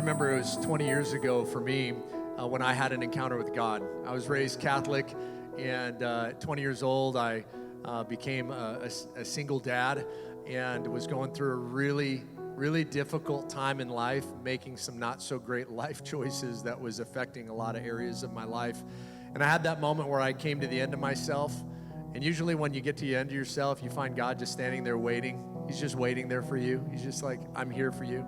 remember it was 20 years ago for me when I had an encounter with God. I was raised Catholic, and at 20 years old, I became a single dad and was going through a really difficult time in life, making some not so great life choices that was affecting a lot of areas of my life. And I had that moment where I came to the end of myself. And usually when you get to the end of yourself, you find God just standing there waiting. He's just waiting there for you. He's just like, I'm here for you.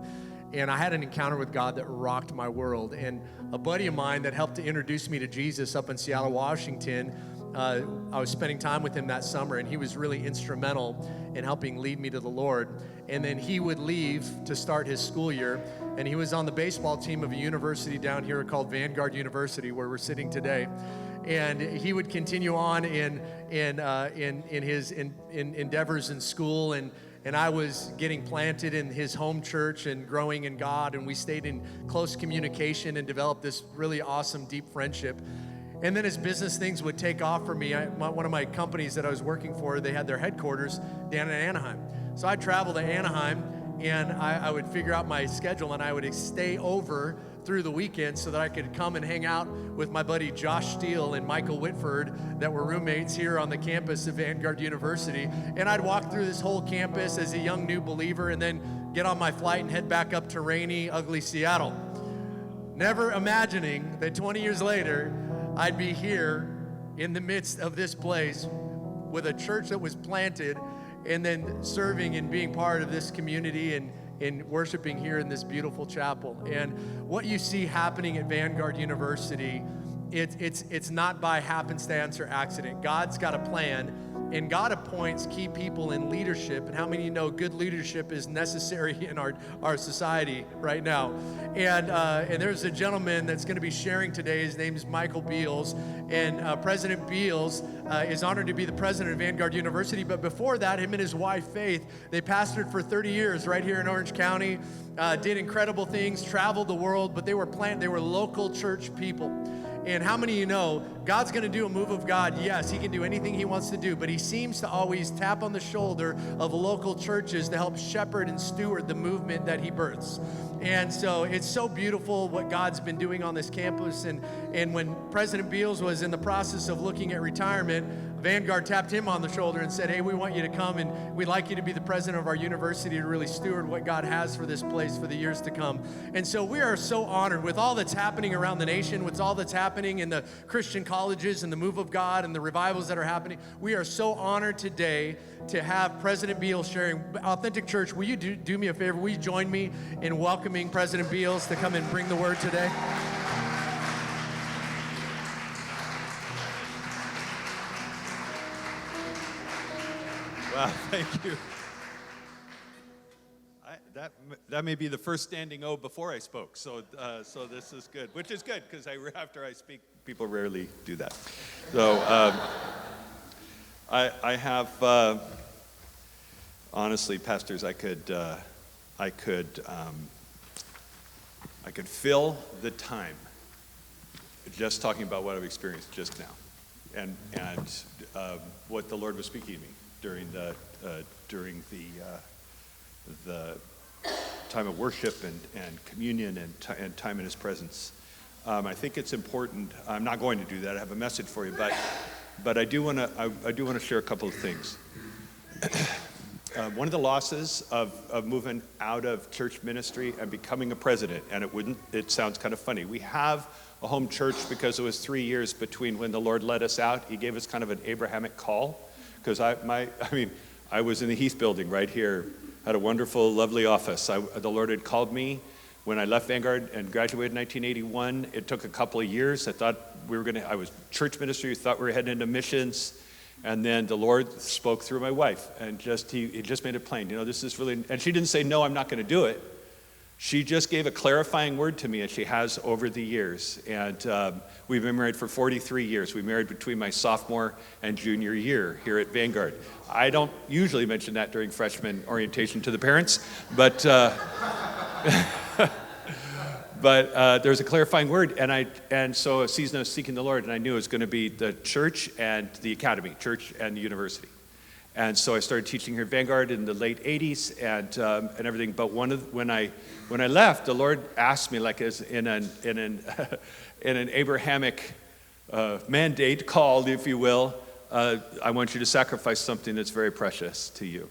And I had an encounter with God that rocked my world. And a buddy of mine that helped to introduce me to Jesus up in Seattle, Washington, I was spending time with him that summer, and he was really instrumental in helping lead me to the Lord. And then he would leave to start his school year, and he was on the baseball team of a university down here called Vanguard University, where we're sitting today. And he would continue on in his endeavors in school, and I was getting planted in his home church and growing in God, and we stayed in close communication and developed this really awesome, deep friendship. And then as business things would take off for me, one of my companies that I was working for, they had their headquarters down in Anaheim. So I'd travel to Anaheim, and I would figure out my schedule, and I would stay over through the weekend so that I could come and hang out with my buddy Josh Steele and Michael Whitford that were roommates here on the campus of Vanguard University. And I'd walk through this whole campus as a young new believer and then get on my flight and head back up to rainy, ugly Seattle. Never imagining that 20 years later, I'd be here in the midst of this place with a church that was planted and then serving and being part of this community and in worshiping here in this beautiful chapel. And what you see happening at Vanguard University, it's not by happenstance or accident. God's got a plan, and God appoints key people in leadership. And how many of you know good leadership is necessary in our society right now? And there's a gentleman that's going to be sharing today. His name is Michael Beals. And President Beals is honored to be the president of Vanguard University. But before that, him and his wife, Faith, they pastored for 30 years right here in Orange County, did incredible things, traveled the world, but they were local church people. And how many of you know God's going to do a move of God? Yes, he can do anything he wants to do, but he seems to always tap on the shoulder of local churches to help shepherd and steward the movement that he births. And so it's so beautiful what God's been doing on this campus. And when President Beals was in the process of looking at retirement, Vanguard tapped him on the shoulder and said, hey, we want you to come, and we'd like you to be the president of our university to really steward what God has for this place for the years to come. And so we are so honored with all that's happening around the nation, with all that's happening in the Christian colleges and the move of God and the revivals that are happening. We are so honored today to have President Beals sharing. Authentic Church, will you do me a favor? Will you join me in welcoming President Beals to come and bring the word today? Wow, thank you. That may be the first standing O before I spoke, so this is good, which is good because after I speak, people rarely do that. So I have honestly, pastors, I could fill the time just talking about what I've experienced just now, and what the Lord was speaking to me during the time of worship and communion and time in His presence. I think it's important. I'm not going to do that. I have a message for you, but I do want to share a couple of things. One of the losses of moving out of church ministry and becoming a president, and it sounds kind of funny. We have a home church because it was 3 years between when the Lord led us out. He gave us kind of an Abrahamic call. Because I was in the Heath building right here, had a wonderful, lovely office. The Lord had called me when I left Vanguard and graduated in 1981. It took a couple of years. I was church ministry, thought we were heading into missions. And then the Lord spoke through my wife, and He just made it plain. This is really, and she didn't say, no, I'm not going to do it. She just gave a clarifying word to me, and she has over the years. And we've been married for 43 years. We married between my sophomore and junior year here at Vanguard. I don't usually mention that during freshman orientation to the parents, but there's a clarifying word, and so a season of seeking the Lord, and I knew it was going to be the church and the academy, church and the university. And so I started teaching here at Vanguard in the late 80s and everything. But when I left, the Lord asked me, like as in an Abrahamic mandate, called, if you will, I want you to sacrifice something that's very precious to you.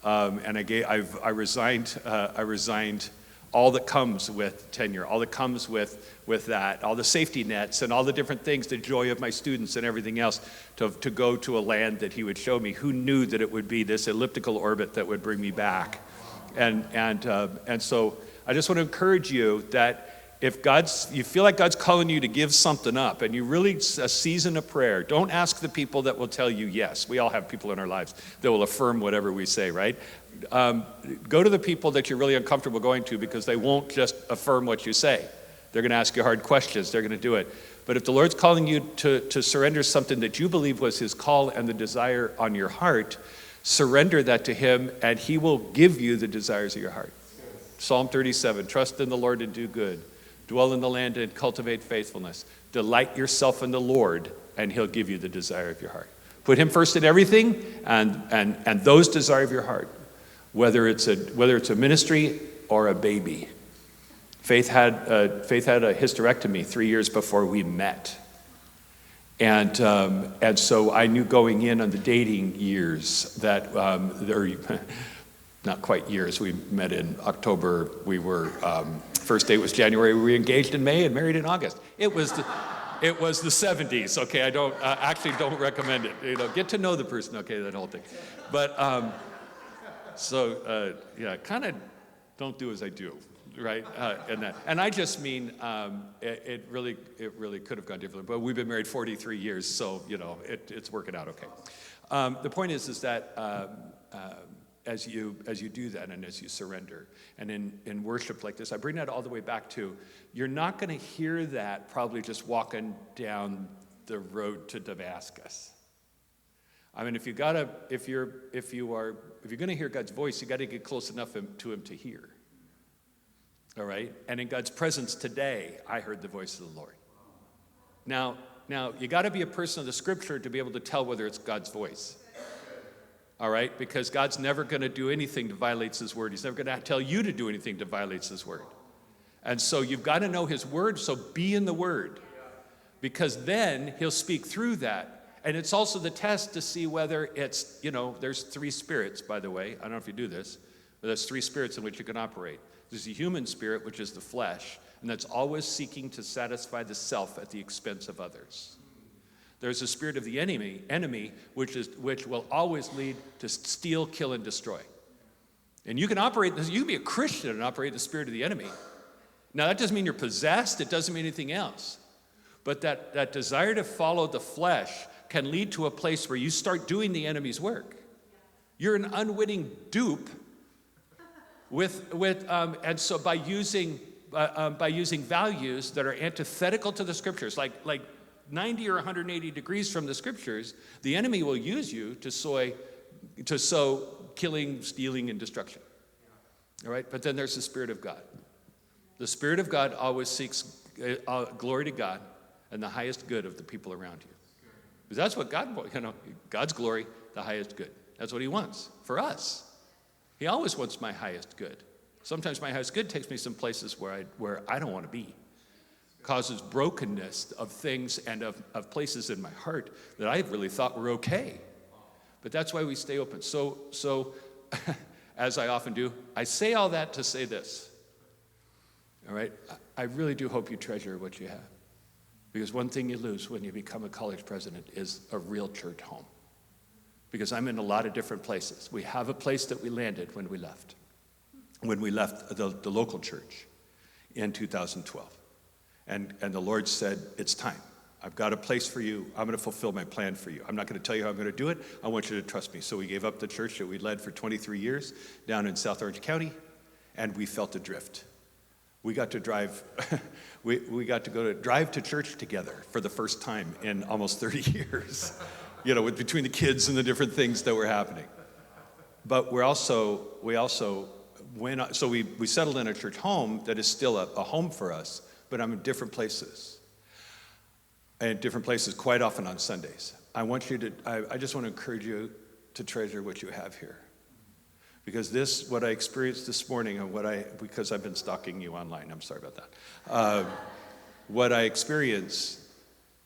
And I resigned all that comes with tenure, all that comes with that, all the safety nets and all the different things, the joy of my students and everything else, to go to a land that he would show me. Who knew that it would be this elliptical orbit that would bring me back? And so I just want to encourage you that if you feel like God's calling you to give something up, and you really, a season of prayer, don't ask the people that will tell you yes. We all have people in our lives that will affirm whatever we say, right? Go to the people that you're really uncomfortable going to, because they won't just affirm what you say. They're going to ask you hard questions. They're going to do it. But if the Lord's calling you to surrender something that you believe was his call and the desire on your heart, surrender that to him, and he will give you the desires of your heart. Psalm 37, trust in the Lord and do good. Dwell in the land and cultivate faithfulness. Delight yourself in the Lord, and he'll give you the desire of your heart. Put him first in everything, and those desire of your heart, whether it's a ministry or a baby. Faith had a hysterectomy 3 years before we met, and so I knew going in on the dating years that not quite years. We met in October. We were first date was January. We were engaged in May and married in August. It was the 70s. Okay, I don't recommend it. Get to know the person. Okay, that whole thing. But kind of don't do as I do, right? And I just mean it really could have gone differently. But we've been married 43 years, so it's working out okay. The point is that. As you do that and as you surrender. And in worship like this, I bring that all the way back to, you're not going to hear that probably just walking down the road to Damascus. I mean, if you're going to hear God's voice, you got to get close enough to him to hear. All right? And in God's presence today, I heard the voice of the Lord. Now you got to be a person of the scripture to be able to tell whether it's God's voice. All right? Because God's never going to do anything that violates his word. He's never going to tell you to do anything that violates his word. And so you've got to know his word, so be in the word. Because then he'll speak through that. And it's also the test to see whether it's, there's three spirits, by the way. I don't know if you do this, but there's three spirits in which you can operate. There's the human spirit, which is the flesh, and that's always seeking to satisfy the self at the expense of others. There's the spirit of the enemy, which will always lead to steal, kill, and destroy. And you can be a Christian and operate the spirit of the enemy. Now, that doesn't mean you're possessed. It doesn't mean anything else. But that desire to follow the flesh can lead to a place where you start doing the enemy's work. You're an unwitting dupe and so by using values that are antithetical to the scriptures, like 90 or 180 degrees from the scriptures, the enemy will use you to sow killing, stealing, and destruction. All right? But then there's the Spirit of God. The Spirit of God always seeks glory to God and the highest good of the people around you. Because that's what God's glory, the highest good. That's what he wants for us. He always wants my highest good. Sometimes my highest good takes me some places where I don't want to be. Causes brokenness of things and of places in my heart that I really thought were okay. But that's why we stay open. So as I often do, I say all that to say this. All right? I really do hope you treasure what you have. Because one thing you lose when you become a college president is a real church home. Because I'm in a lot of different places. We have a place that we landed when we left. When we left the local church in 2012. And the Lord said, it's time. I've got a place for you. I'm going to fulfill my plan for you. I'm not going to tell you how I'm going to do it. I want you to trust me. So we gave up the church that we led for 23 years down in South Orange County, and we felt adrift. We got to drive, drive to church together for the first time in almost 30 years, between the kids and the different things that were happening. But we settled in a church home that is still a home for us, but I'm in different places. And different places quite often on Sundays. I just want to encourage you to treasure what you have here. Because what I experienced this morning, and because I've been stalking you online, I'm sorry about that. What I experienced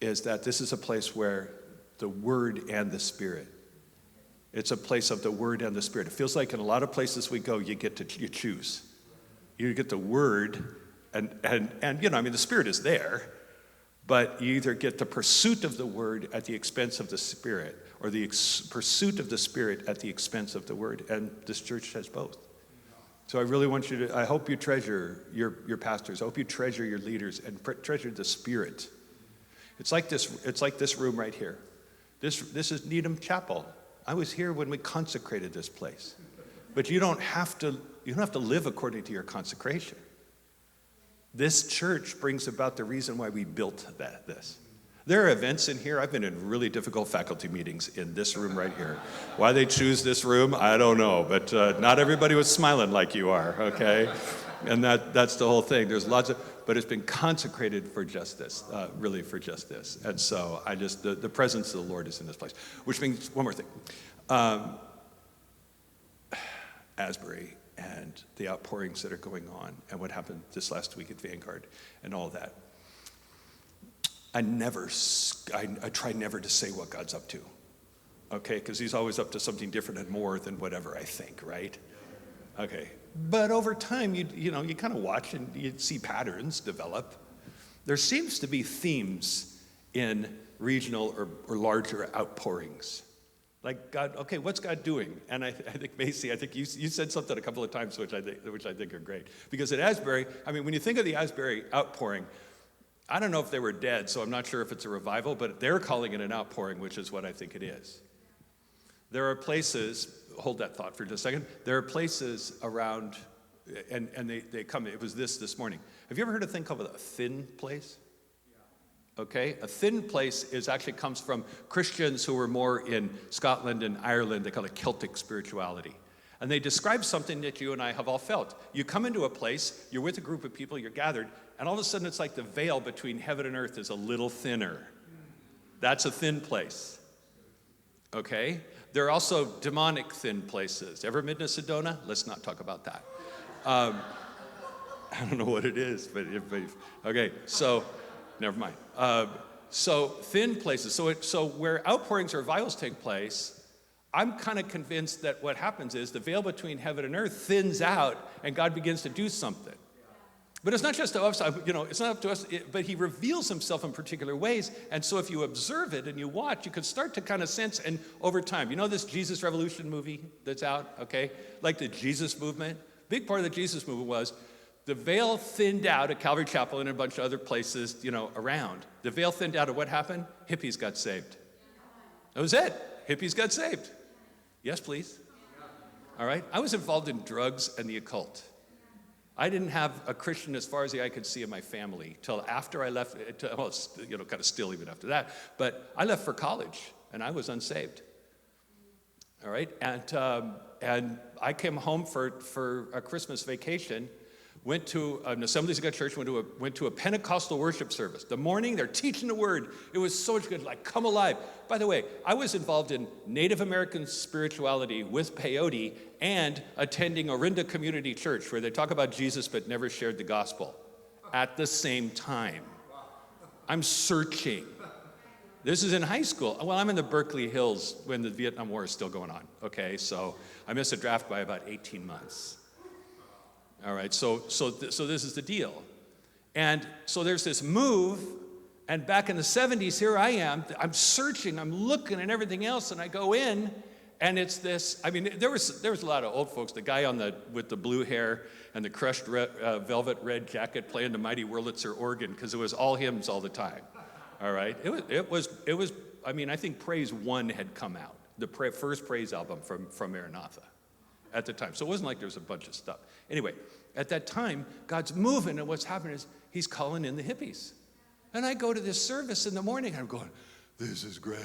is that this is a place where the Word and the Spirit. It's a place of the Word and the Spirit. It feels like in a lot of places we go, you choose. You get the Word, and the Spirit is there, but you either get the pursuit of the Word at the expense of the Spirit, or the pursuit of the Spirit at the expense of the Word, and this church has both. So I really want you I hope you treasure your pastors. I hope you treasure your leaders and treasure the Spirit. It's like this room right here. This is Needham Chapel. I was here when we consecrated this place. But you don't have to live according to your consecration. This church brings about the reason why we built this. There are events in here. I've been in really difficult faculty meetings in this room right here. Why they choose this room, I don't know. But not everybody was smiling like you are, okay? And that's the whole thing. There's but it's been consecrated for just this, really for just this. And so the presence of the Lord is in this place. Which means one more thing. Asbury and the outpourings that are going on and what happened this last week at Vanguard and all that. I try never to say what God's up to, okay? Because he's always up to something different and more than whatever I think, right? Okay. But over time, you kind of watch and you see patterns develop. There seems to be themes in regional or larger outpourings. Like God, okay, what's God doing? And I think Macy, you said something a couple of times which I think are great. Because at Asbury, when you think of the Asbury outpouring, I don't know if they were dead, so I'm not sure if it's a revival, but they're calling it an outpouring, which is what I think it is. There are places, hold that thought for just a second, there are places around, and they come, it was this morning. Have you ever heard a thing called a thin place? Okay, a thin place actually comes from Christians who were more in Scotland and Ireland. They call it Celtic spirituality. And they describe something that you and I have all felt. You come into a place, you're with a group of people, you're gathered, and all of a sudden it's like the veil between heaven and earth is a little thinner. That's a thin place. Okay? There are also demonic thin places. Ever been to Sedona? Let's not talk about that. I don't know what it is, but okay, so never mind. So thin places. So where outpourings or revivals take place, I'm kind of convinced that what happens is the veil between heaven and earth thins out and God begins to do something. But it's not just to us, it's not up to us, but he reveals himself in particular ways. And so if you observe it and you watch, you can start to kind of sense, and over time, this Jesus Revolution movie that's out, okay? Like the Jesus movement. Big part of the Jesus movement was the veil thinned out at Calvary Chapel and a bunch of other places, around. The veil thinned out, and what happened? Hippies got saved. That was it. Hippies got saved. Yes, please. All right. I was involved in drugs and the occult. I didn't have a Christian as far as the eye could see in my family till after I left, kind of still even after that. But I left for college, and I was unsaved. All right. And I came home for a Christmas vacation, went to an Assemblies of God church, went to a Pentecostal worship service. The morning, they're teaching the word. It was so much good, like come alive. By the way, I was involved in Native American spirituality with peyote and attending Orinda Community Church, where they talk about Jesus but never shared the gospel at the same time. I'm searching. This is in high school. Well, I'm in the Berkeley Hills when the Vietnam War is still going on. Okay, so I missed a draft by about 18 months. All right, so this is the deal. And so there's this move, and back in the 70s, here I am. I'm searching, I'm looking and everything else, and I go in, and it's this. There was a lot of old folks. The guy with the blue hair and the crushed velvet red jacket playing the Mighty Wurlitzer organ, because it was all hymns all the time. All right, it was. I think Praise 1 had come out, the first Praise album from Maranatha at the time. So it wasn't like there was a bunch of stuff. Anyway, at that time, God's moving, and what's happening is he's calling in the hippies. And I go to this service in the morning, and I'm going, this is great.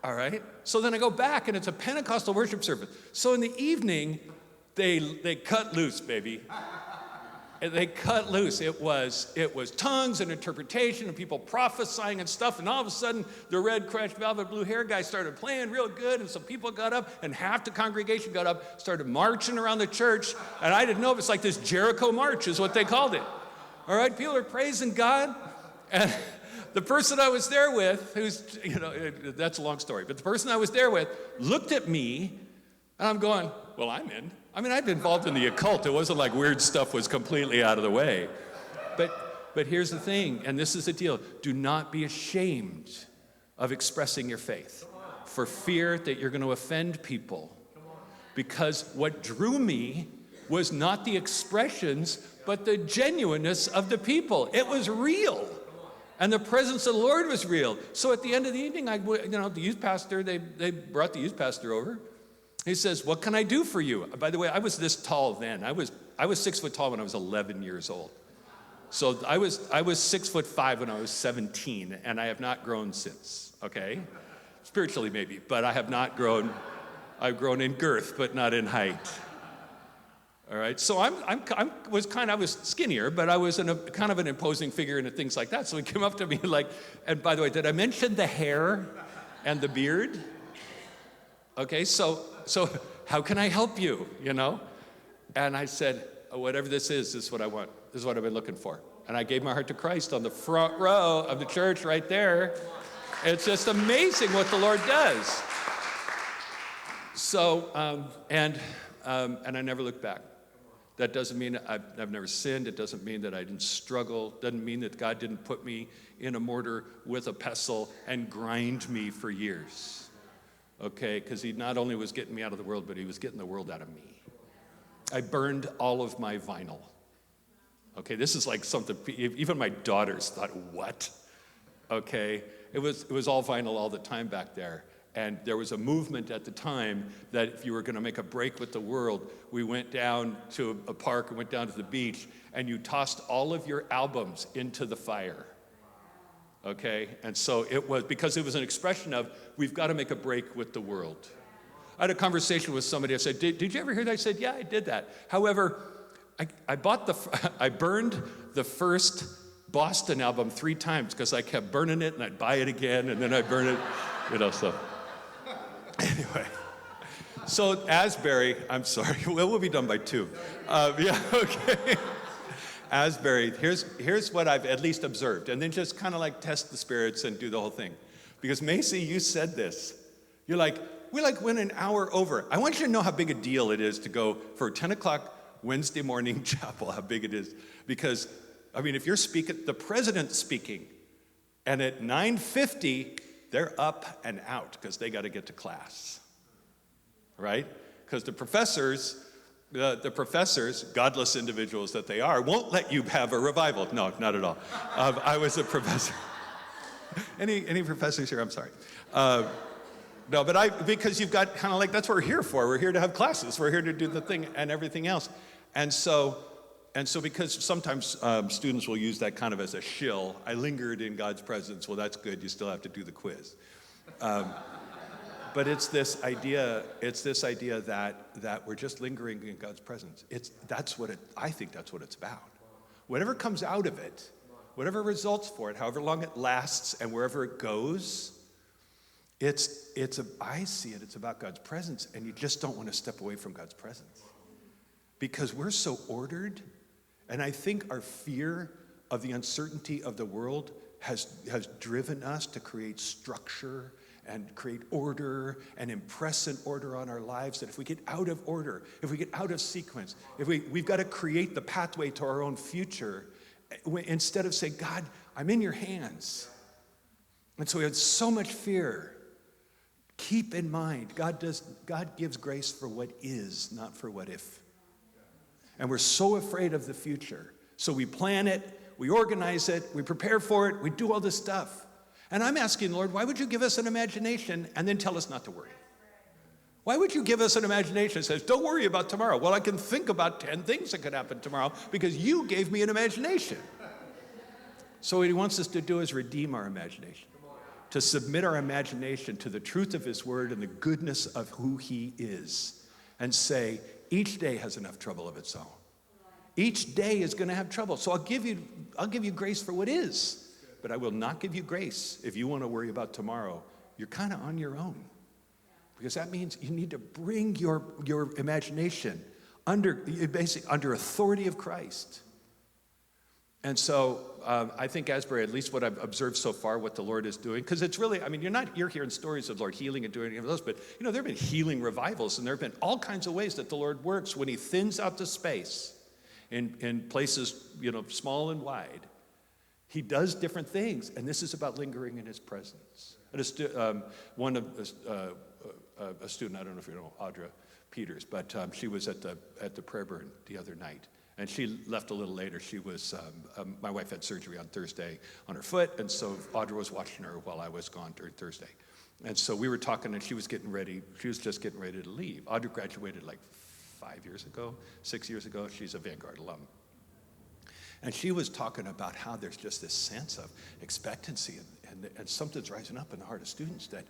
All right? So then I go back, and it's a Pentecostal worship service. So in the evening, they cut loose, baby. And they cut loose. It was tongues and interpretation and people prophesying and stuff. And all of a sudden, the red crushed velvet blue hair guy started playing real good. And some people got up, and half the congregation got up, started marching around the church. And I didn't know if it's like this Jericho march is what they called it. All right, people are praising God. And the person I was there with, who's, that's a long story, but the person I was there with looked at me, and I'm going, well, I'm in. I mean, I'd been involved in the occult. It wasn't like weird stuff was completely out of the way. But here's the thing, and this is the deal. Do not be ashamed of expressing your faith for fear that you're going to offend people. Because what drew me was not the expressions, but the genuineness of the people. It was real. And the presence of the Lord was real. So at the end of the evening, the youth pastor, they brought the youth pastor over. He says, what can I do for you? By the way, I was this tall then. I was 6 foot tall when I was 11 years old. So I was 6'5" when I was 17, and I have not grown since, okay? Spiritually maybe, but I have not grown. I've grown in girth, but not in height. All right, so I was skinnier, but I was kind of an imposing figure and things like that. So he came up to me like, and by the way, did I mention the hair and the beard? Okay, so how can I help you, And I said, whatever this is what I want. This is what I've been looking for. And I gave my heart to Christ on the front row of the church right there. It's just amazing what the Lord does. So, and I never looked back. That doesn't mean I've never sinned. It doesn't mean that I didn't struggle. It doesn't mean that God didn't put me in a mortar with a pestle and grind me for years. Okay, because he not only was getting me out of the world, but he was getting the world out of me. I burned all of my vinyl. Okay, this is like something, even my daughters thought, what? Okay, it was all vinyl all the time back there. And there was a movement at the time that if you were going to make a break with the world, we went down to a park and went down to the beach, and you tossed all of your albums into the fire. Okay? And so it was, because it was an expression of, we've got to make a break with the world. I had a conversation with somebody. I said, did you ever hear that? I said, yeah, I did that. However, I burned the first Boston album 3 times because I kept burning it, and I'd buy it again, and then I'd burn it, so. Anyway, so Asbury, I'm sorry, we'll be done by 2. Yeah, okay. Asbury, here's what I've at least observed, and then just kind of like test the spirits and do the whole thing. Because Macy, you said this. You're like, we went an hour over. I want you to know how big a deal it is to go for 10 o'clock Wednesday morning chapel, how big it is. Because, I mean, if you're speaking, the president's speaking, and at 9:50, they're up and out because they got to get to class, right? Because the professors, godless individuals that they are, won't let you have a revival. No, not at all. I was a professor. Any professors here? I'm sorry. No, but because you've got kind of like, that's what we're here for. We're here to have classes. We're here to do the thing and everything else. And so because sometimes students will use that kind of as a shill, I lingered in God's presence. Well, that's good. You still have to do the quiz. But it's this idea that we're just lingering in God's presence. I think that's what it's about. Whatever comes out of it, whatever results for it, however long it lasts and wherever it goes, I see it, it's about God's presence, and you just don't want to step away from God's presence. Because we're so ordered, and I think our fear of the uncertainty of the world has driven us to create structure and create order and impress an order on our lives, that if we get out of order, if we get out of sequence, if we've got to create the pathway to our own future, instead of saying, God, I'm in your hands. And so we had so much fear. Keep in mind, God gives grace for what is, not for what if. And we're so afraid of the future. So we plan it, we organize it, we prepare for it, we do all this stuff. And I'm asking, Lord, why would you give us an imagination and then tell us not to worry? Why would you give us an imagination that says, don't worry about tomorrow? Well, I can think about 10 things that could happen tomorrow because you gave me an imagination. So what he wants us to do is redeem our imagination, to submit our imagination to the truth of his word and the goodness of who he is, and say, each day has enough trouble of its own. Each day is going to have trouble. So I'll give you grace for what is. But I will not give you grace if you want to worry about tomorrow. You're kind of on your own. Because that means you need to bring your imagination under authority of Christ. And so I think Asbury, at least what I've observed so far, what the Lord is doing, because it's really, I mean, you're hearing stories of the Lord healing and doing any of those, but there have been healing revivals, and there have been all kinds of ways that the Lord works when he thins out the space in places, small and wide. He does different things, and this is about lingering in his presence. And a student, I don't know if you know Audra Peters, but she was at the prayer burn the other night. And she left a little later. She was, my wife had surgery on Thursday on her foot, and so Audra was watching her while I was gone during Thursday. And so we were talking, and she was just getting ready to leave. Audra graduated like 6 years ago. She's a Vanguard alum. And she was talking about how there's just this sense of expectancy, and something's rising up in the heart of students that,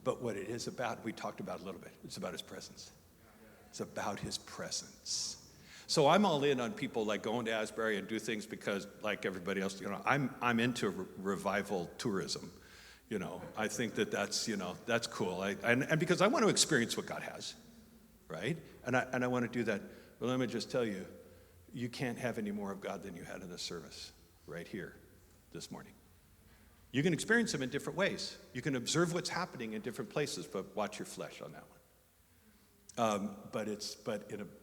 but what it is about, we talked about a little bit, it's about his presence. It's about his presence. So I'm all in on people like going to Asbury and do things because, like everybody else, I'm into revival tourism. I think that's cool. And because I want to experience what God has, right? And I want to do that. But let me just tell you, you can't have any more of God than you had in the service right here this morning. You can experience him in different ways. You can observe what's happening in different places, but watch your flesh on that one. But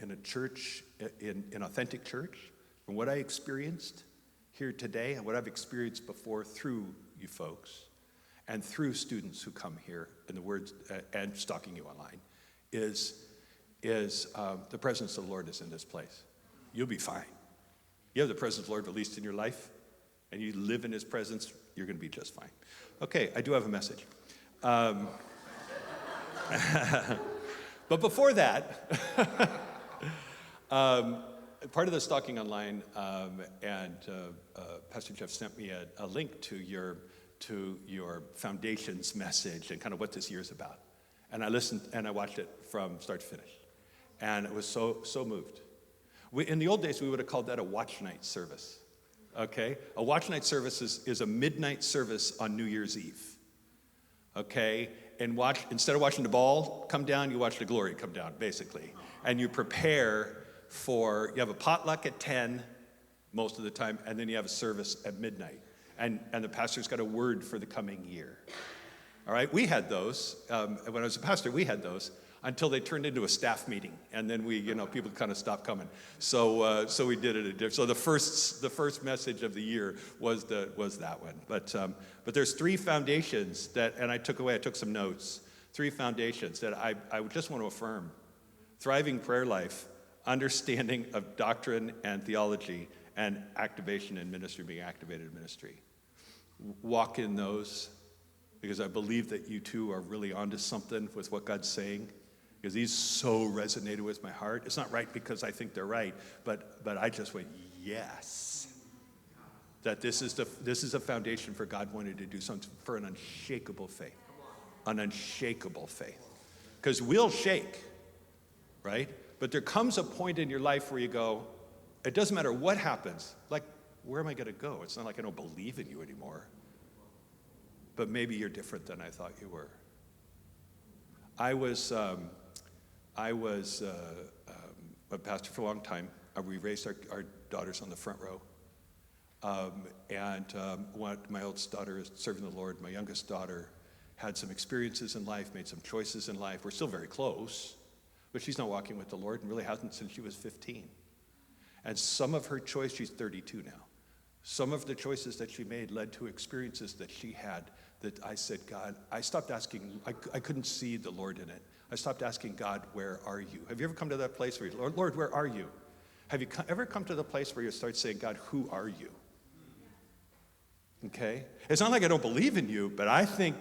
in a church, in authentic church, from what I experienced here today and what I've experienced before through you folks and through students who come here and the words and stalking you online, is the presence of the Lord is in this place. You'll be fine. You have the presence of the Lord released in your life, and you live in his presence, you're going to be just fine. Okay, I do have a message. But before that, part of the stalking online, and Pastor Jeff sent me a link to your foundations message and kind of what this year's about. And I listened and I watched it from start to finish. And it was so moved. In the old days, we would have called that a watch night service. Okay? A watch night service is a midnight service on New Year's Eve. Okay? And instead of watching the ball come down, you watch the glory come down, basically. And you prepare you have a potluck at 10 most of the time, and then you have a service at midnight. And the pastor's got a word for the coming year. All right? We had those. When I was a pastor, we had those until they turned into a staff meeting. And then people kind of stopped coming. So we did it. So the first message of the year was that one. But there's three foundations and I took some notes. Three foundations that I just want to affirm. Thriving prayer life, understanding of doctrine and theology, and activation in ministry, being activated in ministry. Walk in those, because I believe that you two are really onto something with what God's saying, because these so resonated with my heart. It's not right because I think they're right, but I just went, yes. That this is a foundation for God wanting to do something for an unshakable faith. An unshakable faith. Because we'll shake, right? But there comes a point in your life where you go, it doesn't matter what happens. Like, where am I going to go? It's not like I don't believe in you anymore. But maybe you're different than I thought you were. I was a pastor for a long time. We raised our daughters on the front row. My oldest daughter is serving the Lord. My youngest daughter had some experiences in life, made some choices in life. We're still very close, but she's not walking with the Lord and really hasn't since she was 15. And some of her choice, she's 32 now. Some of the choices that she made led to experiences that she had that I said, God, I stopped asking, I couldn't see the Lord in it. I stopped asking God, where are you? Have you ever come to that place where you, Lord, where are you? Have you ever come to the place where you start saying, God, who are you? Okay? It's not like I don't believe in you, but I think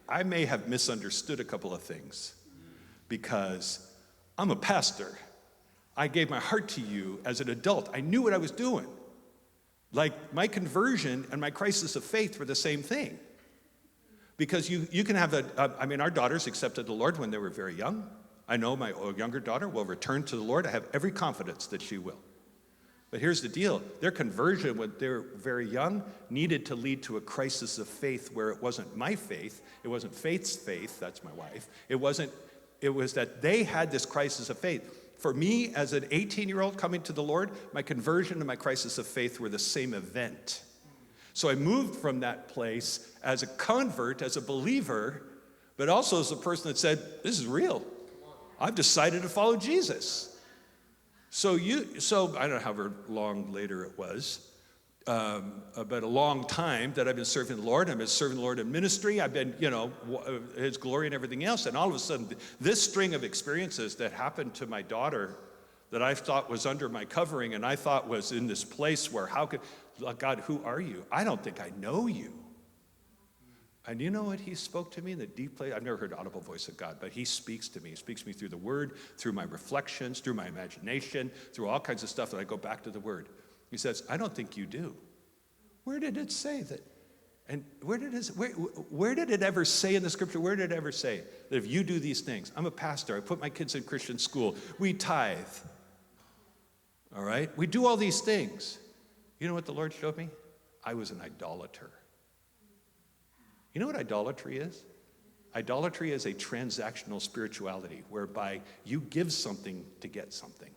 I may have misunderstood a couple of things because I'm a pastor. I gave my heart to you as an adult. I knew what I was doing. Like my conversion and my crisis of faith were the same thing. Because you can have our daughters accepted the Lord when they were very young. I know my younger daughter will return to the Lord. I have every confidence that she will. But here's the deal. Their conversion when they were very young needed to lead to a crisis of faith where it wasn't my faith, it wasn't Faith's faith, that's my wife. It was that they had this crisis of faith. For me, as an 18-year-old coming to the Lord, my conversion and my crisis of faith were the same event. So I moved from that place as a convert, as a believer, but also as a person that said, this is real. I've decided to follow Jesus. So I don't know how long later it was, but a long time that I've been serving the Lord. I've been serving the Lord in ministry. I've been, His glory and everything else. And all of a sudden, this string of experiences that happened to my daughter that I thought was under my covering and I thought was in this place where God, who are you? I don't think I know you. And you know what? He spoke to me in the deep place. I've never heard the audible voice of God, but he speaks to me. He speaks to me through the word, through my reflections, through my imagination, through all kinds of stuff that I go back to the word. He says, I don't think you do. Where did it say that? And where did it ever say in the scripture, where did it ever say that if you do these things? I'm a pastor. I put my kids in Christian school. We tithe. All right? We do all these things. You know what the Lord showed me? I was an idolater. You know what idolatry is? Idolatry is a transactional spirituality whereby you give something to get something.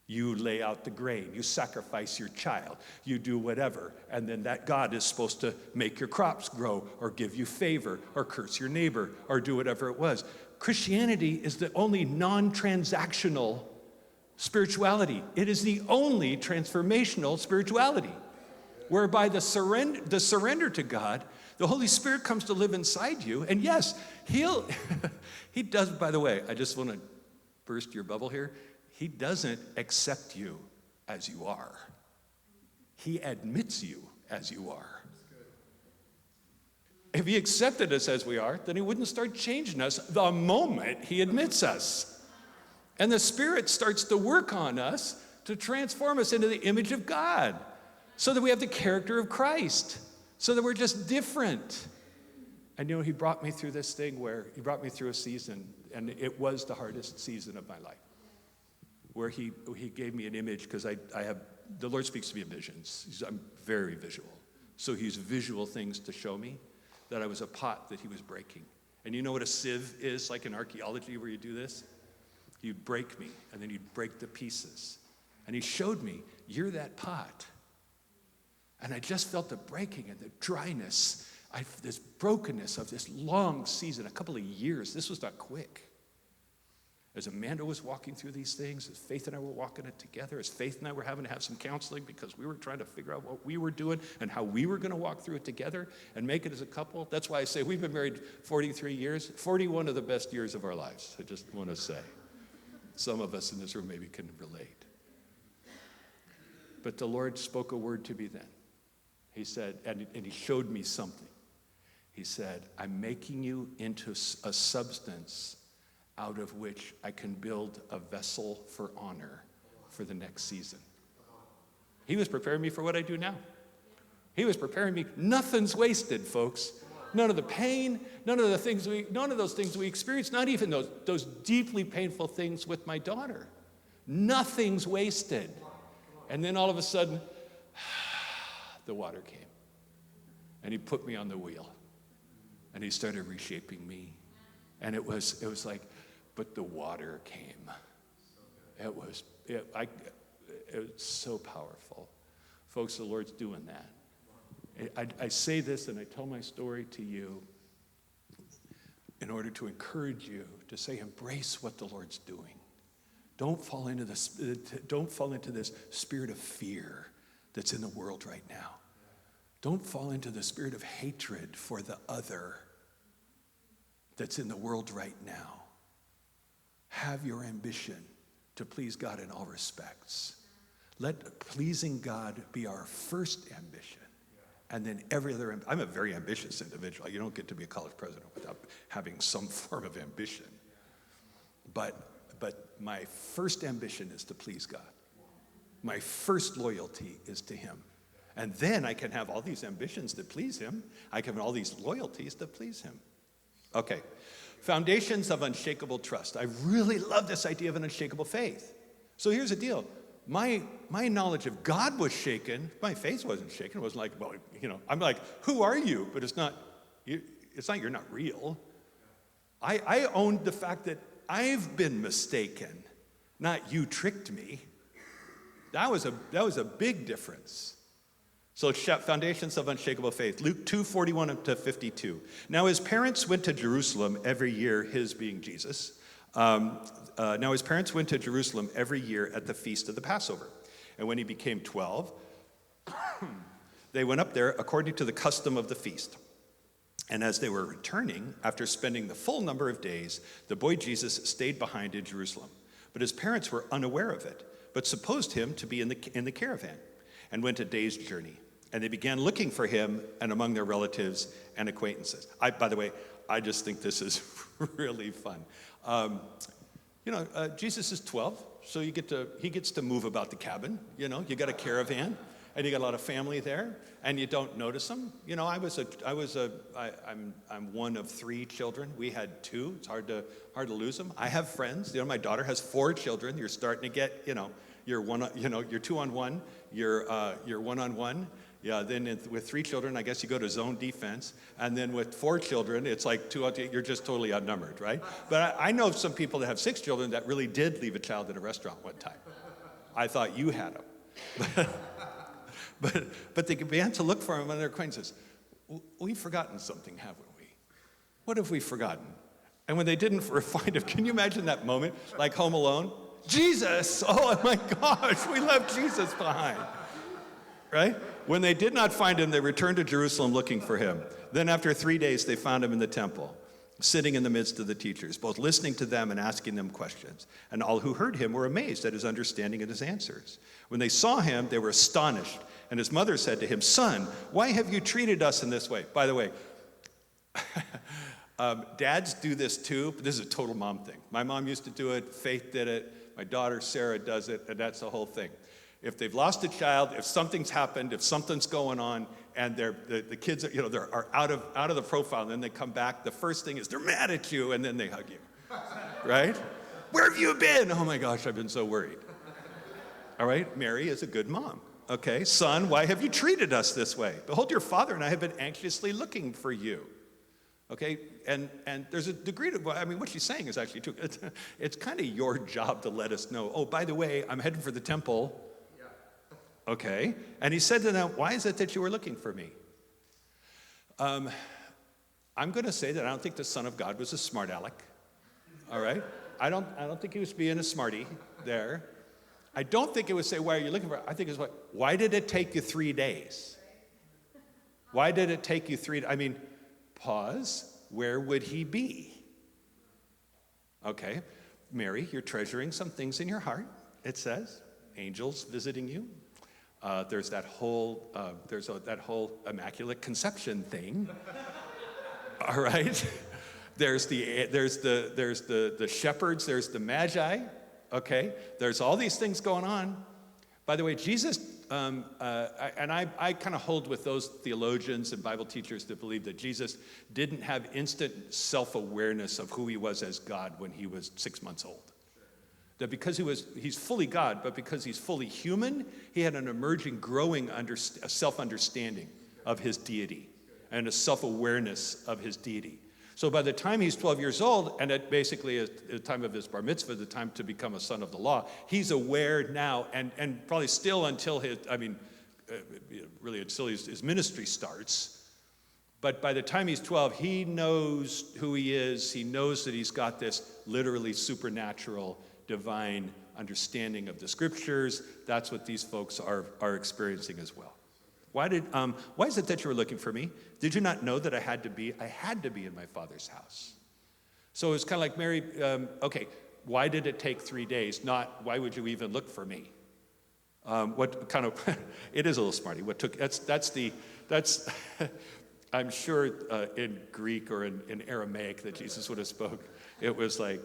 You lay out the grain, you sacrifice your child, you do whatever, and then that God is supposed to make your crops grow or give you favor or curse your neighbor or do whatever it was. Christianity is the only non-transactional spirituality. It is the only transformational spirituality whereby the surrender to God, the Holy Spirit comes to live inside you. And yes, he does, by the way, I just want to burst your bubble here. He doesn't accept you as you are. He admits you as you are. If he accepted us as we are, then he wouldn't start changing us the moment he admits us. And the Spirit starts to work on us to transform us into the image of God so that we have the character of Christ. So that we're just different. And he brought me through this thing where he brought me through a season, and it was the hardest season of my life, where he gave me an image, because the Lord speaks to me in visions. I'm very visual. So he used visual things to show me that I was a pot that he was breaking. And you know what a sieve is, like in archaeology where you do this? You'd break me, and then you'd break the pieces. And he showed me, you're that pot. And I just felt the breaking and the dryness, this brokenness of this long season, a couple of years. This was not quick. As Amanda was walking through these things, as Faith and I were walking it together, as Faith and I were having to have some counseling because we were trying to figure out what we were doing and how we were going to walk through it together and make it as a couple. That's why I say we've been married 43 years, 41 of the best years of our lives, I just want to say. Some of us in this room maybe can relate. But the Lord spoke a word to me then. He said, and he showed me something. He said, I'm making you into a substance out of which I can build a vessel for honor for the next season. He was preparing me for what I do now. He was preparing me. Nothing's wasted, folks. None of the pain, none of those things we experienced, not even those deeply painful things with my daughter. Nothing's wasted. And then all of a sudden, the water came, and he put me on the wheel, and he started reshaping me, and it was like, but the water came. It was so powerful, folks. The Lord's doing that. I say this, and I tell my story to you in order to encourage you to say, embrace what the Lord's doing. Don't fall into this spirit of fear that's in the world right now. Don't fall into the spirit of hatred for the other that's in the world right now. Have your ambition to please God in all respects. Let pleasing God be our first ambition. And then every other, I'm a very ambitious individual. You don't get to be a college president without having some form of ambition. But my first ambition is to please God. My first loyalty is to him. And then I can have all these ambitions that please him. I can have all these loyalties that please him. Okay, foundations of unshakable trust. I really love this idea of an unshakable faith. So here's the deal. my knowledge of God was shaken. My faith wasn't shaken. It wasn't like, well, I'm like, who are you? But it's not you're not real. I owned the fact that I've been mistaken, not you tricked me. That was a big difference. So foundations of unshakable faith. Luke 2:41 to 52. Now his parents went to Jerusalem every year, his being Jesus. Now his parents went to Jerusalem every year at the feast of the Passover. And when he became 12, they went up there according to the custom of the feast. And as they were returning, after spending the full number of days, the boy Jesus stayed behind in Jerusalem. But his parents were unaware of it, but supposed him to be in the caravan, and went a day's journey. And they began looking for him and among their relatives and acquaintances. By the way, I just think this is really fun. Jesus is 12, so he gets to move about the cabin. You got a caravan, and you got a lot of family there, and you don't notice them. I'm one of 3 children. We had 2. It's hard to lose them. I have friends. My daughter has 4 children. You're starting to get, you're 2 on 1. You're 1 on 1. Yeah, then with 3 children, I guess you go to zone defense. And then with 4 children, it's like 2 on 2. You're just totally outnumbered, right? But I know some people that have 6 children that really did leave a child at a restaurant one time. I thought you had them. But they began to look for him and their acquaintances. We've forgotten something, haven't we? What have we forgotten? And when they didn't find him, can you imagine that moment, like Home Alone? Jesus! Oh my gosh, we left Jesus behind. Right? When they did not find him, they returned to Jerusalem looking for him. Then after 3 days, they found him in the temple, sitting in the midst of the teachers, both listening to them and asking them questions. And all who heard him were amazed at his understanding and his answers. When they saw him, they were astonished. And his mother said to him, "Son, why have you treated us in this way?" By the way, dads do this too, but this is a total mom thing. My mom used to do it. Faith did it. My daughter, Sarah, does it. And that's the whole thing. If they've lost a child, if something's happened, if something's going on, and the kids are out of the profile, and then they come back, the first thing is they're mad at you, and then they hug you, right? Where have you been? Oh my gosh, I've been so worried. All right, Mary is a good mom. Okay, son, why have you treated us this way? Behold, your father and I have been anxiously looking for you. Okay, and there's a degree to, what she's saying is actually true. It's kind of your job to let us know, oh, by the way, I'm heading for the temple. Okay, and he said to them, why is it that you were looking for me? I'm going to say that I don't think the Son of God was a smart aleck. All right, I don't think he was being a smarty there. I don't think it would say, why are you looking for it? I think it's why did it take you 3 days? Why did it take you 3 days? Pause. Where would he be? Okay, Mary, you're treasuring some things in your heart, it says. Angels visiting you. There's that whole immaculate conception thing. All right. There's the shepherds. There's the magi. Okay. There's all these things going on. By the way, Jesus, I kind of hold with those theologians and Bible teachers that believe that Jesus didn't have instant self-awareness of who he was as God when he was 6 months old. That because he's fully God, but because he's fully human, he had an emerging, growing self-understanding of his deity and a self-awareness of his deity. So by the time he's 12 years old, and at basically at the time of his bar mitzvah, the time to become a son of the law, he's aware now, and probably still until until his ministry starts. But by the time he's 12, he knows who he is. He knows that he's got this literally supernatural, divine understanding of the scriptures. That's what these folks are experiencing as well. Why is it that you were looking for me? Did you not know that I had to be in my Father's house? So it's kind of like Mary, okay, why did it take 3 days? Not, why would you even look for me? It is a little smarty. That's I'm sure in Greek or in Aramaic that Jesus would have spoke. It was like,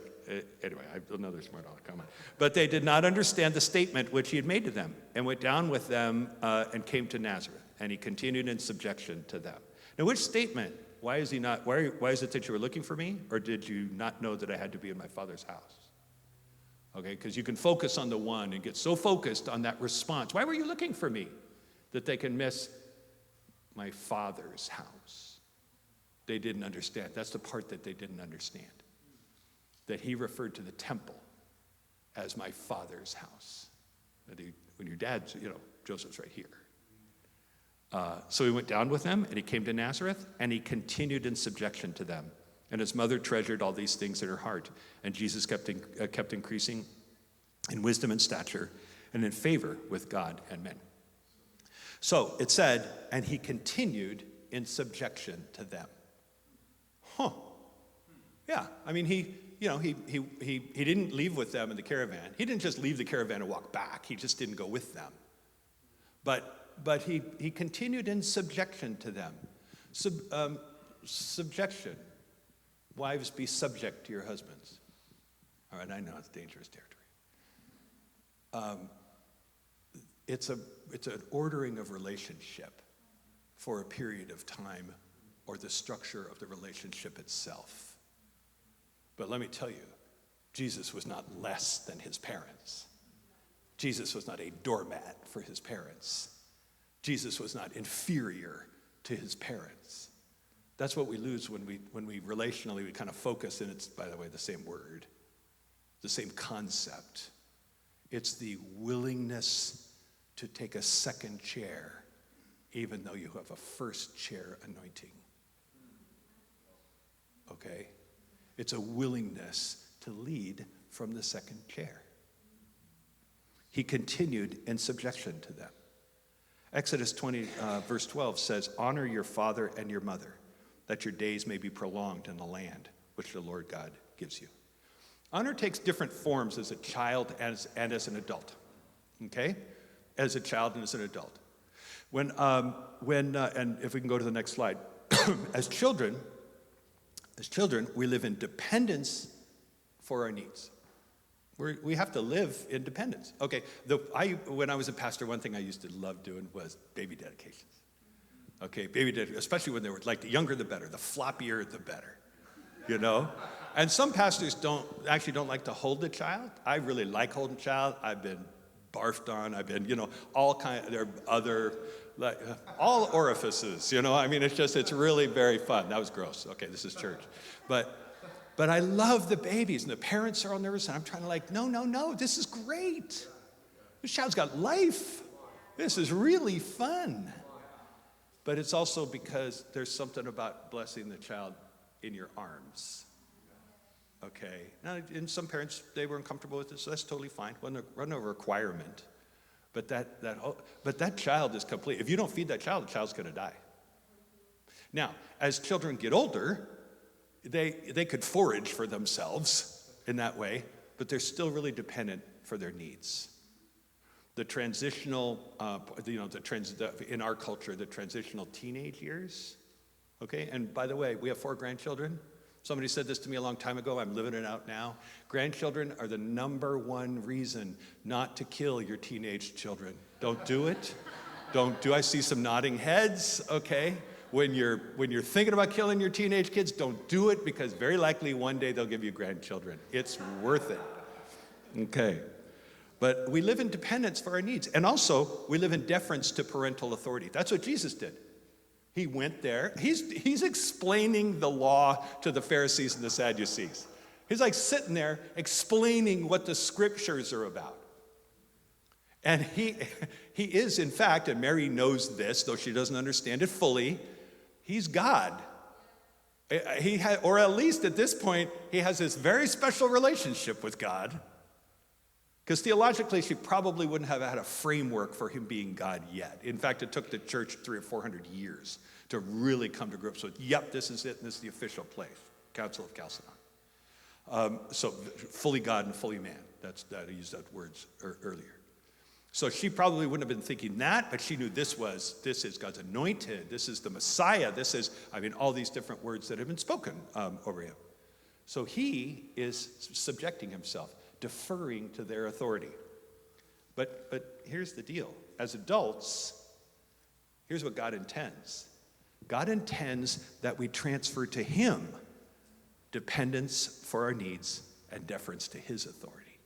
anyway, another smart aleck comment. But they did not understand the statement which he had made to them, and went down with them and came to Nazareth, and he continued in subjection to them. Now, which statement? Why is it that you were looking for me, or did you not know that I had to be in my Father's house? Okay, because you can focus on the one and get so focused on that response. Why were you looking for me? That they can miss my Father's house. They didn't understand. That's the part that they didn't understand. That he referred to the temple as my Father's house. When your dad's, Joseph's right here. So he went down with them, and he came to Nazareth, and he continued in subjection to them. And his mother treasured all these things in her heart. And Jesus kept increasing in wisdom and stature and in favor with God and men. So it said, and he continued in subjection to them. Huh. Yeah, I mean, he didn't leave with them in the caravan. He didn't just leave the caravan and walk back. He just didn't go with them. But he continued in subjection to them. Subjection. Wives, be subject to your husbands. All right, I know it's dangerous territory. It's an ordering of relationship for a period of time, or the structure of the relationship itself. But let me tell you, Jesus was not less than his parents. Jesus was not a doormat for his parents. Jesus was not inferior to his parents. That's what we lose when we relationally, we kind of focus, and it's, by the way, the same word, the same concept. It's the willingness to take a second chair, even though you have a first chair anointing. Okay? It's a willingness to lead from the second chair. He continued in subjection to them. Exodus 20, verse 12 says, honor your father and your mother, that your days may be prolonged in the land which the Lord God gives you. Honor takes different forms as a child and as an adult. Okay? As a child and as an adult. And if we can go to the next slide. As children, we live in dependence for our needs. We have to live in dependence. Okay, when I was a pastor, one thing I used to love doing was baby dedications. Okay, baby dedications, especially when they were like the younger the better, the floppier the better, And some pastors don't like to hold the child. I really like holding the child. I've been barfed on. I've been, there are other, all orifices, I mean, it's really very fun. That was gross. Okay, this is church. But I love the babies, and the parents are on their side. I'm trying to no, this is great. This child's got life. This is really fun. But it's also because there's something about blessing the child in your arms. Okay. Now, and some parents, they weren't comfortable with it, so that's totally fine. Wasn't a requirement. But that child is complete. If you don't feed that child, the child's going to die. Now, as children get older, they could forage for themselves in that way, but they're still really dependent for their needs. The transitional, in our culture, the transitional teenage years, okay? And by the way, we have 4 grandchildren. Somebody said this to me a long time ago. I'm living it out now. Grandchildren are the number one reason not to kill your teenage children. Don't do it. I see some nodding heads, okay? When you're thinking about killing your teenage kids, don't do it, because very likely one day they'll give you grandchildren. It's worth it. Okay. But we live in dependence for our needs. And also, we live in deference to parental authority. That's what Jesus did. He went there. He's explaining the law to the Pharisees and the Sadducees. He's like sitting there explaining what the scriptures are about. And he is, in fact, and Mary knows this, though she doesn't understand it fully, he's God. Or at least at this point, he has this very special relationship with God. Because theologically, she probably wouldn't have had a framework for him being God yet. In fact, it took the church 300 or 400 years to really come to grips with, yep, this is it, and this is the official place, Council of Chalcedon. So fully God and fully man. I used that words earlier. So she probably wouldn't have been thinking that, but she knew this is God's anointed, this is the Messiah, all these different words that have been spoken over him. So he is subjecting himself, deferring to their authority. But here's the deal. As adults, here's what God intends. God intends that we transfer to him dependence for our needs and deference to his authority.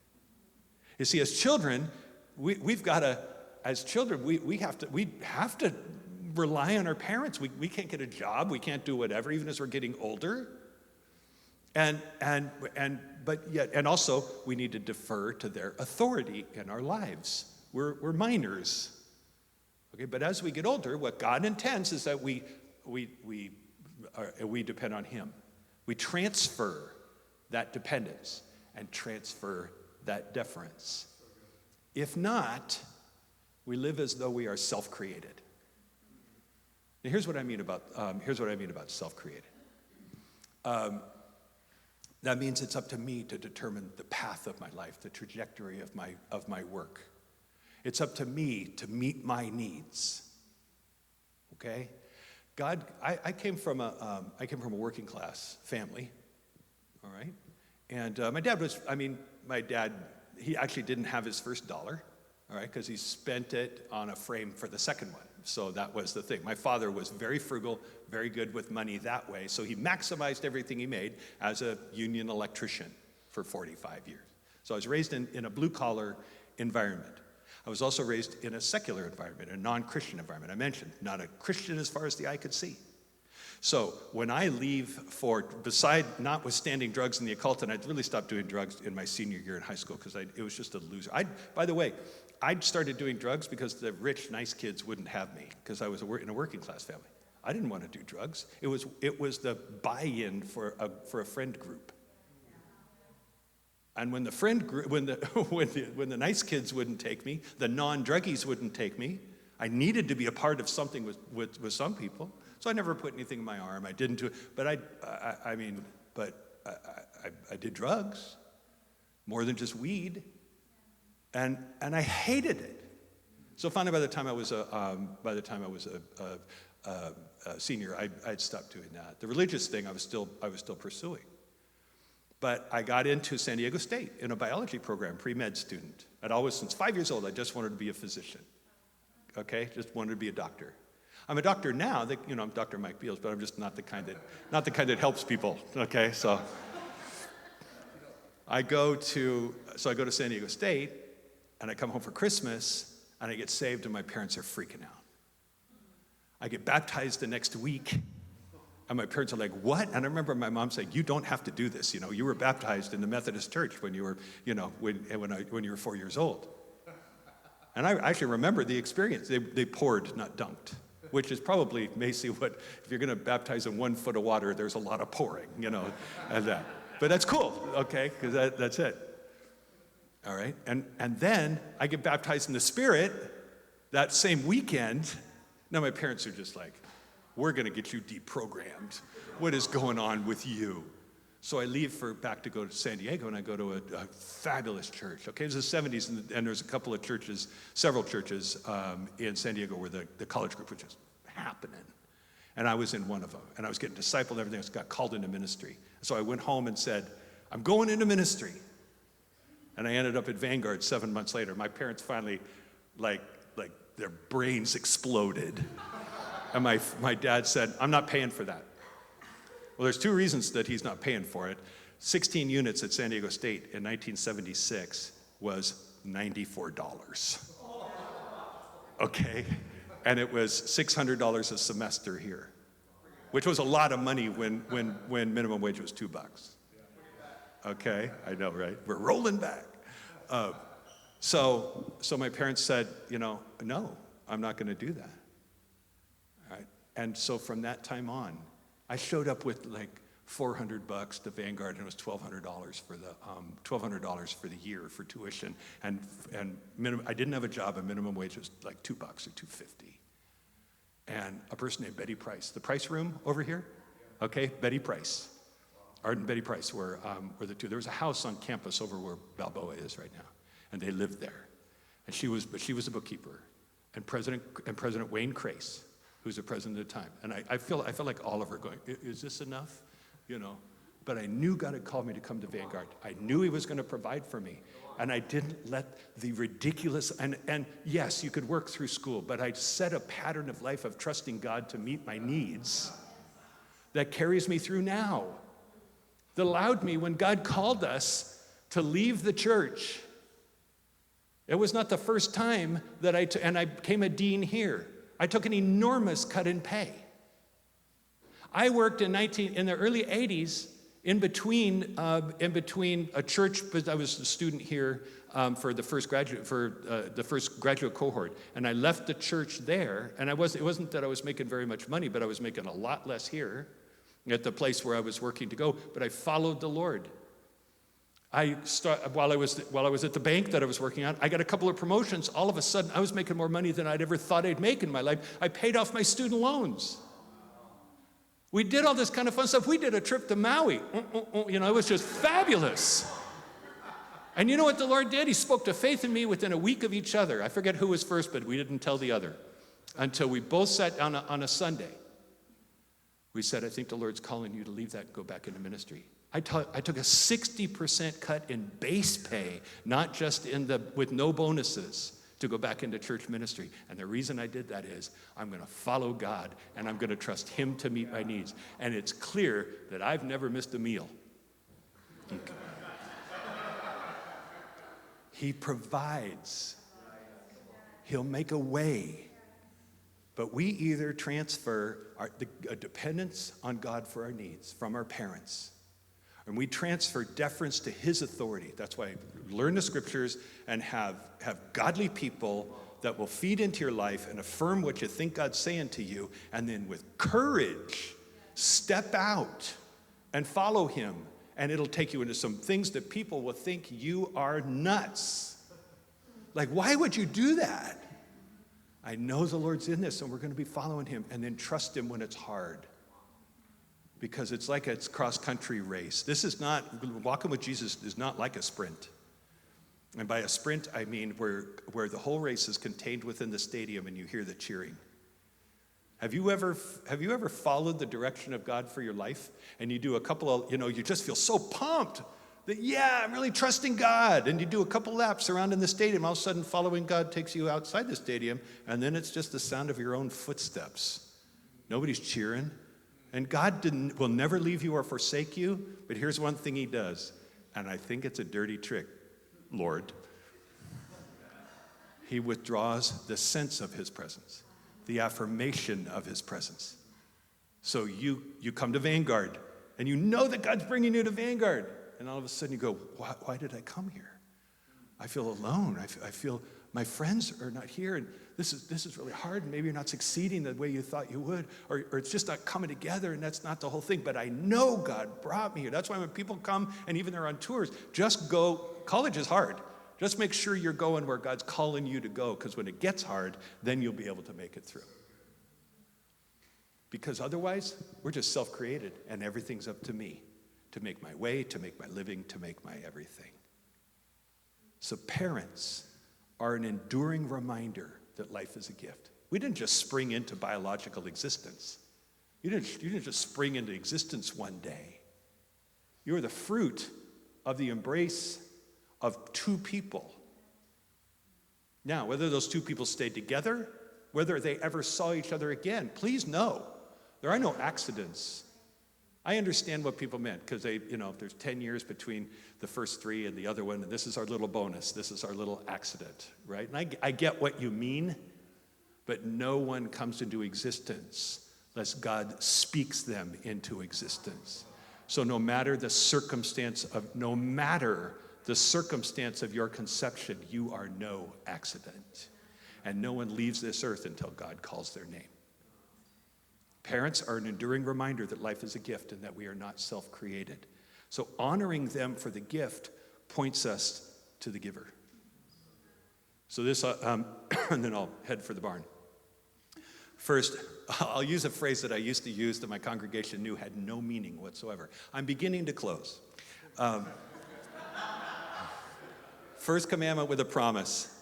You see, as children, we've got to, as children, we have to rely on our parents. We can't get a job. We can't do whatever, even as we're getting older. And also we need to defer to their authority in our lives. We're minors. Okay, but as we get older, what God intends is that we depend on him. We transfer that dependence and transfer that deference. If not, we live as though we are self-created. Now, here's what I mean about self-created. That means it's up to me to determine the path of my life, the trajectory of my work. It's up to me to meet my needs. Okay? God, I came from a working class family. All right? And my dad, he actually didn't have his first dollar, all right, because he spent it on a frame for the second one. So that was the thing. My father was very frugal, very good with money that way. So he maximized everything he made as a union electrician for 45 years. So I was raised in a blue-collar environment. I was also raised in a secular environment, a non-Christian environment. I mentioned, not a Christian as far as the eye could see. So when I leave notwithstanding drugs and the occult, and I'd really stopped doing drugs in my senior year in high school because it was just a loser. By the way, I'd started doing drugs because the rich, nice kids wouldn't have me because I was in a working class family. I didn't want to do drugs. It was the buy-in for a friend group. And when the friend group, when the nice kids wouldn't take me, the non-druggies wouldn't take me, I needed to be a part of something with some people. So I never put anything in my arm. I didn't do it, but I did drugs more than just weed, and I hated it. So finally, by the time I was a senior, I'd stopped doing that. The religious thing I was still pursuing. But I got into San Diego State in a biology program, pre-med student. Since 5 years old, I just wanted to be a physician. Okay, just wanted to be a doctor. I'm a doctor now. I'm Dr. Mike Beals, but I'm just not the kind that helps people. Okay, so I go to San Diego State, and I come home for Christmas, and I get saved, and my parents are freaking out. I get baptized the next week. And my parents are like, what? And I remember my mom saying, you don't have to do this. You were baptized in the Methodist church when you were, when you were 4 years old. And I actually remember the experience. They poured, not dunked, which is probably, Macy, if you're going to baptize in 1 foot of water, there's a lot of pouring, and that. But that's cool, okay, because that's it. All right, and then I get baptized in the Spirit that same weekend. Now my parents are just like, we're going to get you deprogrammed. What is going on with you? So I leave back to go to San Diego, and I go to a fabulous church. Okay, it was the 70s, and there's a couple of churches, several churches in San Diego where the college group was just happening. And I was in one of them, and I was getting discipled and everything. I got called into ministry. So I went home and said, I'm going into ministry. And I ended up at Vanguard 7 months later. My parents finally, like their brains exploded. And my dad said, I'm not paying for that. Well, there's 2 reasons that he's not paying for it. 16 units at San Diego State in 1976 was $94. Okay? And it was $600 a semester here, which was a lot of money when minimum wage was $2. Okay? I know, right? We're rolling back. So my parents said, no, I'm not going to do that. And so from that time on, I showed up with like $400 to Vanguard, and it was $1,200 for the year for tuition. And I didn't have a job, and minimum wage was like $2 or $2.50. And a person named Betty Price, the Price Room over here, okay, Betty Price, Art and Betty Price were the two. There was a house on campus over where Balboa is right now, and they lived there. And she was a bookkeeper, and President Wayne Crace, who's the president at the time. And I feel like all of her going, is this enough? But I knew God had called me to come to Vanguard. I knew he was going to provide for me. And I didn't let the ridiculous, and yes, you could work through school, but I set a pattern of life of trusting God to meet my needs that carries me through now. That allowed me, when God called us to leave the church, It was not the first time that and I became a dean here. I took an enormous cut in pay. I worked in the early 80s in between a church, but I was a student here for the first graduate cohort, and I left the church there. And it wasn't that I was making very much money, but I was making a lot less here at the place where I was working to go. But I followed the Lord. While I was at the bank that I was working at, I got a couple of promotions. All of a sudden, I was making more money than I'd ever thought I'd make in my life. I paid off my student loans. We did all this kind of fun stuff. We did a trip to Maui. It was just fabulous. And you know what the Lord did? He spoke to Faith and me within a week of each other. I forget who was first, but we didn't tell the other until we both sat on a Sunday. We said, I think the Lord's calling you to leave that and go back into ministry. I took a 60% cut in base pay, not just with no bonuses, to go back into church ministry. And the reason I did that is I'm going to follow God and I'm going to trust him to meet my needs. And it's clear that I've never missed a meal. He provides. He'll make a way. But we either transfer a dependence on God for our needs from our parents, and we transfer deference to his authority. That's why learn the scriptures and have godly people that will feed into your life and affirm what you think God's saying to you, and then with courage, step out and follow him. And it'll take you into some things that people will think you are nuts. Like, why would you do that? I know the Lord's in this, and we're going to be following him, and then trust him when it's hard. Because it's like a cross-country race. Walking with Jesus is not like a sprint. And by a sprint, I mean where the whole race is contained within the stadium and you hear the cheering. Have you ever followed the direction of God for your life? And you do a couple of, you just feel so pumped that, I'm really trusting God. And you do a couple laps around in the stadium. All of a sudden, following God takes you outside the stadium. And then it's just the sound of your own footsteps. Nobody's cheering. And God will never leave you or forsake you. But here's one thing he does. And I think it's a dirty trick, Lord. He withdraws the sense of his presence, the affirmation of his presence. So you come to Vanguard, and you know that God's bringing you to Vanguard. And all of a sudden you go, why did I come here? I feel alone. I feel my friends are not here, and this is really hard, and maybe you're not succeeding the way you thought you would, or it's just not coming together, and that's not the whole thing. But I know God brought me here. That's why when people come, and even they're on tours, just go. College is hard. Just make sure you're going where God's calling you to go, because when it gets hard, then you'll be able to make it through. Because otherwise, we're just self-created, and everything's up to me to make my way, to make my living, to make my everything. So parents are an enduring reminder that life is a gift. We didn't just spring into biological existence. You didn't just spring into existence one day. You are the fruit of the embrace of two people. Now, whether those two people stayed together, whether they ever saw each other again, please know, there are no accidents. I understand what people meant, because if there's 10 years between the first three and the other one, and this is our little bonus, this is our little accident, right? And I get what you mean, but no one comes into existence unless God speaks them into existence. So no matter the circumstance of your conception, you are no accident. And no one leaves this earth until God calls their name. Parents are an enduring reminder that life is a gift and that we are not self-created. So honoring them for the gift points us to the giver. So this, and then I'll head for the barn. First, I'll use a phrase that I used to use that my congregation knew had no meaning whatsoever. I'm beginning to close. First commandment with a promise.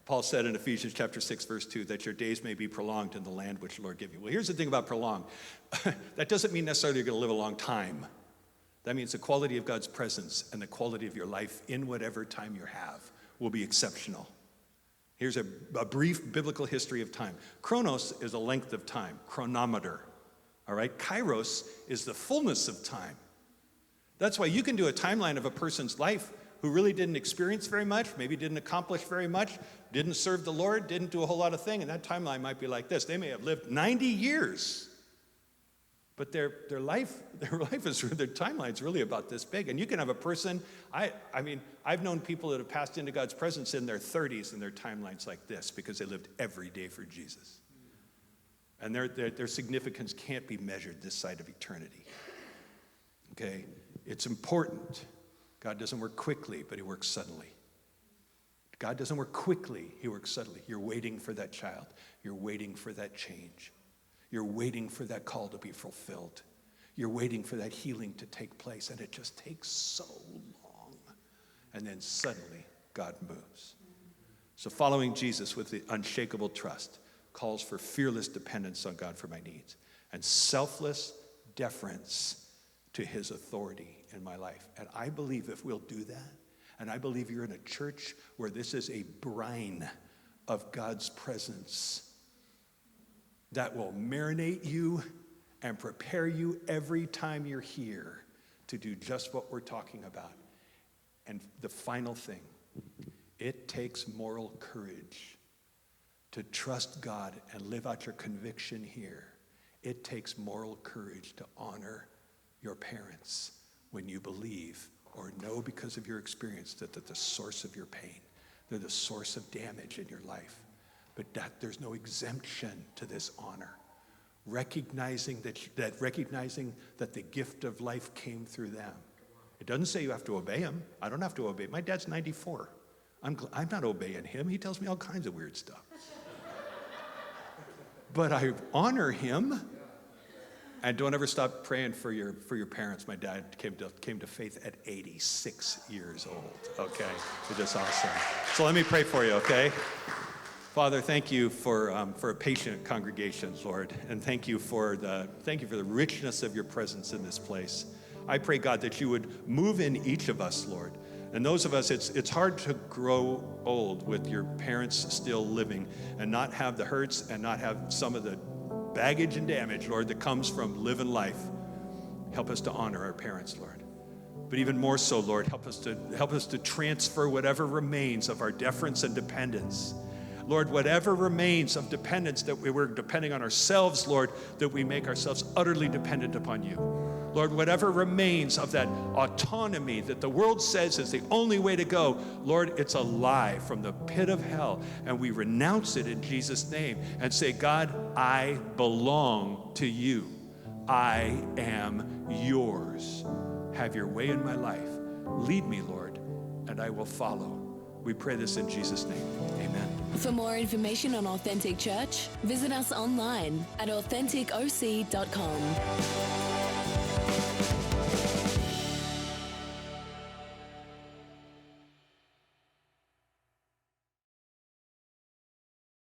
Paul said in Ephesians chapter 6, verse 2, that your days may be prolonged in the land which the Lord give you. Well, here's the thing about prolonged. That doesn't mean necessarily you're going to live a long time. That means the quality of God's presence and the quality of your life in whatever time you have will be exceptional. Here's a brief biblical history of time. Chronos is a length of time, chronometer. All right? Kairos is the fullness of time. That's why you can do a timeline of a person's life who really didn't experience very much, maybe didn't accomplish very much, didn't serve the Lord, didn't do a whole lot of things, and that timeline might be like this. They may have lived 90 years, but their timeline's really about this big. And you can have a person, I mean, I've known people that have passed into God's presence in their 30s, and their timeline's like this because they lived every day for Jesus. And their significance can't be measured this side of eternity. Okay? It's important. God doesn't work quickly, but he works suddenly. God doesn't work quickly, he works suddenly. You're waiting for that child. You're waiting for that change. You're waiting for that call to be fulfilled. You're waiting for that healing to take place, and it just takes so long. And then suddenly, God moves. So following Jesus with the unshakable trust calls for fearless dependence on God for my needs and selfless deference to his authority in my life. And I believe if we'll do that, and I believe you're in a church where this is a brine of God's presence that will marinate you and prepare you every time you're here to do just what we're talking about. And the final thing, it takes moral courage to trust God and live out your conviction here. It takes moral courage to honor your parents when you believe or know because of your experience that they're the source of your pain. They're the source of damage in your life. But that there's no exemption to this honor. Recognizing that the gift of life came through them. It doesn't say you have to obey him. I don't have to obey. My dad's 94. I'm not obeying him. He tells me all kinds of weird stuff. But I honor him. And don't ever stop praying for your parents. My dad came to faith at 86 years old. Okay, it's just awesome. So let me pray for you. Okay. Father, thank you for a patient congregation, Lord, and thank you for the richness of your presence in this place. I pray, God, that you would move in each of us, Lord. And those of us, it's hard to grow old with your parents still living and not have the hurts and not have some of the baggage and damage, Lord, that comes from living life. Help us to honor our parents, Lord. But even more so, Lord, help us to transfer whatever remains of our deference and dependence. Lord, whatever remains of dependence that we were depending on ourselves, Lord, that we make ourselves utterly dependent upon you. Lord, whatever remains of that autonomy that the world says is the only way to go, Lord, it's a lie from the pit of hell, and we renounce it in Jesus' name and say, God, I belong to you. I am yours. Have your way in my life. Lead me, Lord, and I will follow. We pray this in Jesus' name. Amen. For more information on Authentic Church, visit us online at AuthenticOC.com.